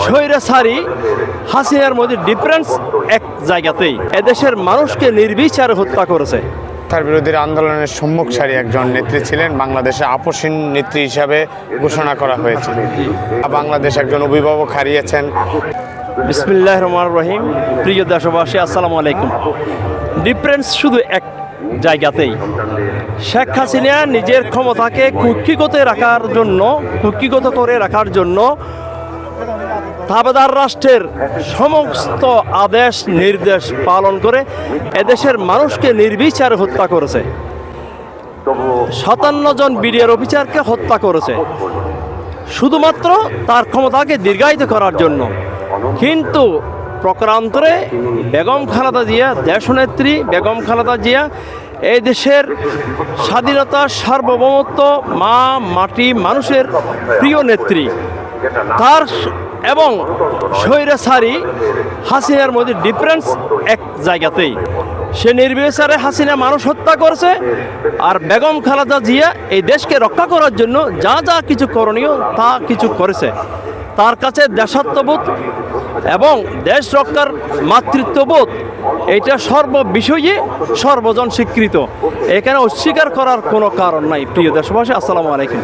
স্বৈরাচারী হাসিনার মধ্যে ডিফারেন্স এক জায়গাতেই এদেশের মানুষকে নির্বিচারে হত্যা করেছে। তার বিরোধীর আন্দোলনের সম্মুখ সারি একজন নেত্রী ছিলেন, বাংলাদেশে আপসহীন নেত্রী হিসাবে ঘোষণা করা হয়েছে। বাংলাদেশ একজন অভিভাবক হারিয়েছেন। বিসমিল্লাহির রহমানির রহিম। প্রিয় দেশবাসী, আসসালামু আলাইকুম। ডিফারেন্স শুধু এক জায়গাতেই। শেখ হাসিনা নিজের ক্ষমতাকে কুক্ষিগত করে রাখার জন্য তাবেদার রাষ্ট্রের সমস্ত আদেশ নির্দেশ পালন করে এদেশের মানুষকে নির্বিচারে হত্যা করেছে। 57 জন বিডিআর অফিসারকে হত্যা করেছে শুধুমাত্র তার ক্ষমতাকে দীর্ঘায়িত করার জন্য। কিন্তু প্রকারান্তরে বেগম খালেদা জিয়া, দেশনেত্রী বেগম খালেদা জিয়া এই দেশের স্বাধীনতা, সার্বভৌমত্ব, মা মাটি, মানুষের প্রিয় নেত্রী। তার এবং স্বৈরাচারী হাসিনার মধ্যে ডিফারেন্স এক জায়গাতেই। সে নির্বিচারে হাসিনা মানুষ হত্যা করেছে, আর বেগম খালেদা জিয়া এই দেশকে রক্ষা করার জন্য যা যা কিছু করণীয় তা কিছু করেছে। তার কাছে দেশাত্মবোধ এবং দেশ রক্ষার মাতৃত্ববোধ এটা সর্ববিষয়ে সর্বজন স্বীকৃত। এখানে অস্বীকার করার কোনো কারণ নাই। প্রিয় দেশবাসী, আসসালামু আলাইকুম।